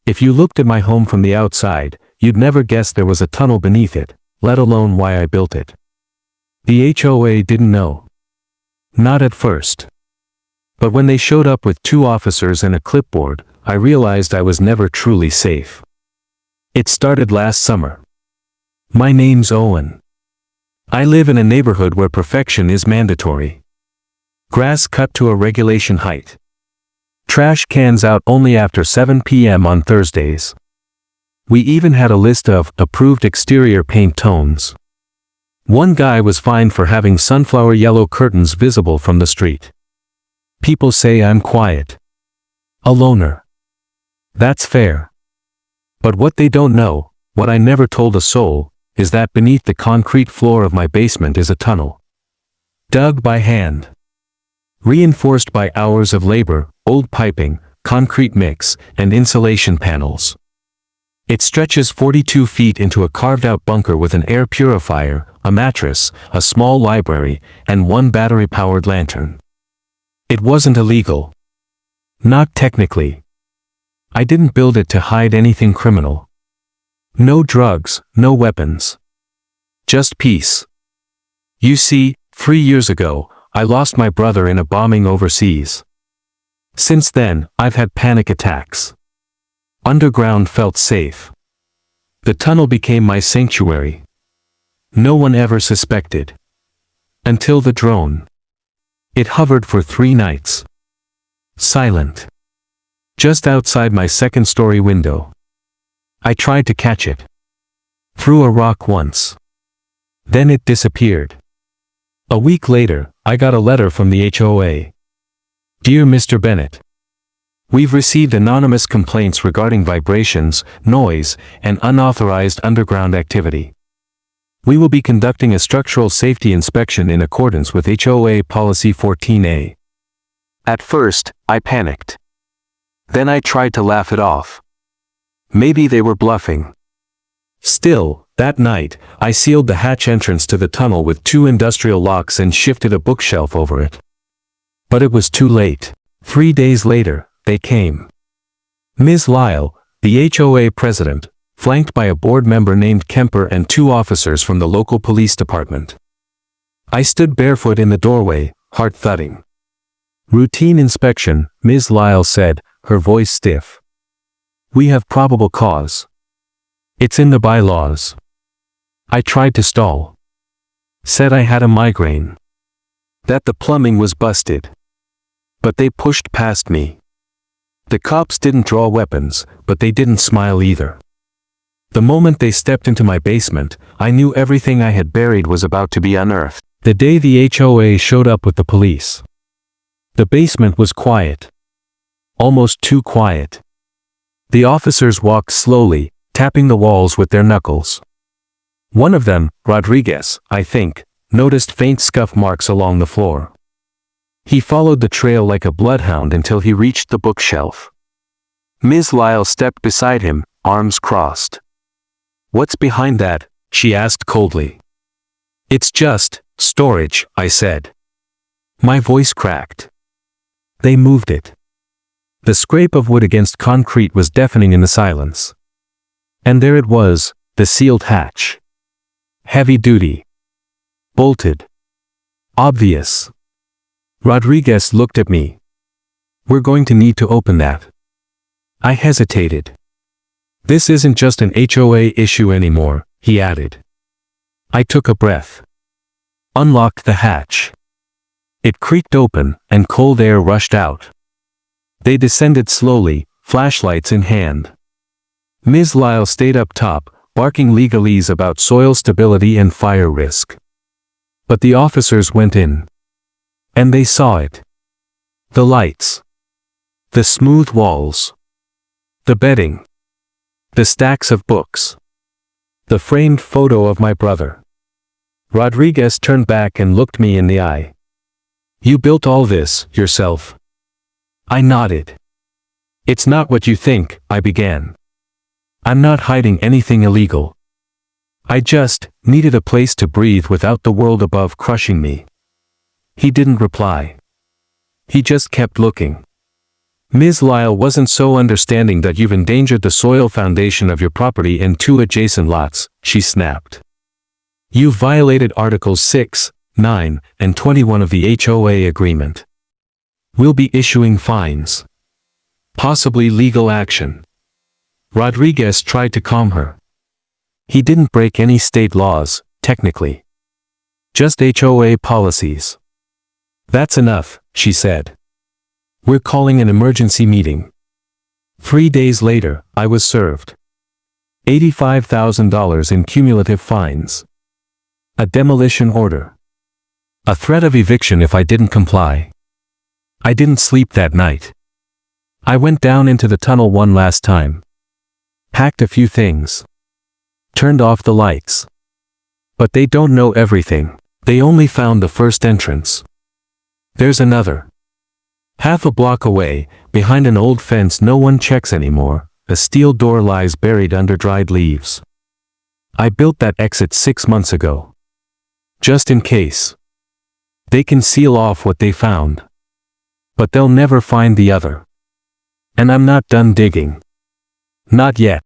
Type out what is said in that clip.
If you looked at my home from the outside, you'd never guess there was a tunnel beneath it, let alone why I built it. The HOA didn't know. Not at first. But when they showed up with 2 officers and a clipboard, I realized I was never truly safe. It started last summer. My name's Owen. I live in a neighborhood where perfection is mandatory. Grass cut to a regulation height. Trash cans out only after 7 p.m. on Thursdays. We even had a list of approved exterior paint tones. One guy was fined for having sunflower yellow curtains visible from the street. People say I'm quiet. A loner. That's fair. But what they don't know, what I never told a soul, is that beneath the concrete floor of my basement is a tunnel. Dug by hand. Reinforced by hours of labor, old piping, concrete mix, and insulation panels. It stretches 42 feet into a carved-out bunker with an air purifier, a mattress, a small library, and 1 battery-powered lantern. It wasn't illegal. Not technically. I didn't build it to hide anything criminal. No drugs, no weapons. Just peace. You see, 3 years ago, I lost my brother in a bombing overseas. Since then, I've had panic attacks. Underground felt safe. The tunnel became my sanctuary. No one ever suspected. Until the drone. It hovered for 3 nights. Silent. Just outside my 2nd-story window. I tried to catch it. Threw a rock once. Then it disappeared. A week later, I got a letter from the HOA. Dear Mr. Bennett. We've received anonymous complaints regarding vibrations, noise, and unauthorized underground activity. We will be conducting a structural safety inspection in accordance with HOA Policy 14A. At first, I panicked. Then I tried to laugh it off. Maybe they were bluffing. Still, that night, I sealed the hatch entrance to the tunnel with 2 industrial locks and shifted a bookshelf over it. But it was too late. 3 days later, they came. Ms. Lyle, the HOA president, flanked by a board member named Kemper and 2 officers from the local police department. I stood barefoot in the doorway, heart thudding. Routine inspection, Ms. Lyle said, her voice stiff. We have probable cause. It's in the bylaws. I tried to stall. Said I had a migraine. That the plumbing was busted. But they pushed past me. The cops didn't draw weapons, but they didn't smile either. The moment they stepped into my basement, I knew everything I had buried was about to be unearthed. The day the HOA showed up with the police. The basement was quiet. Almost too quiet. The officers walked slowly, tapping the walls with their knuckles. One of them, Rodriguez, I think, noticed faint scuff marks along the floor. He followed the trail like a bloodhound until he reached the bookshelf. Ms. Lyle stepped beside him, arms crossed. What's behind that? She asked coldly. It's just storage, I said. My voice cracked. They moved it. The scrape of wood against concrete was deafening in the silence. And there it was, the sealed hatch. Heavy duty. Bolted. Obvious. Rodriguez looked at me. We're going to need to open that. I hesitated. This isn't just an HOA issue anymore, he added. I took a breath. Unlocked the hatch. It creaked open, and cold air rushed out. They descended slowly, flashlights in hand. Ms. Lyle stayed up top, barking legalese about soil stability and fire risk. But the officers went in. And they saw it. The lights. The smooth walls. The bedding. The stacks of books. The framed photo of my brother. Rodriguez turned back and looked me in the eye. You built all this, yourself? I nodded. It's not what you think, I began. I'm not hiding anything illegal. I just needed a place to breathe without the world above crushing me. He didn't reply. He just kept looking. Ms. Lyle wasn't so understanding that you've endangered the soil foundation of your property and 2 adjacent lots, she snapped. You've violated Articles 6, 9, and 21 of the HOA agreement. We'll be issuing fines. Possibly legal action. Rodriguez tried to calm her. He didn't break any state laws, technically. Just HOA policies. That's enough, she said. We're calling an emergency meeting. 3 days later, I was served. $85,000 in cumulative fines. A demolition order. A threat of eviction if I didn't comply. I didn't sleep that night. I went down into the tunnel one last time. Hacked a few things. Turned off the lights. But they don't know everything. They only found the first entrance. There's another. Half a block away, behind an old fence no one checks anymore, a steel door lies buried under dried leaves. I built that exit 6 months ago. Just in case. They can seal off what they found. But they'll never find the other. And I'm not done digging. Not yet.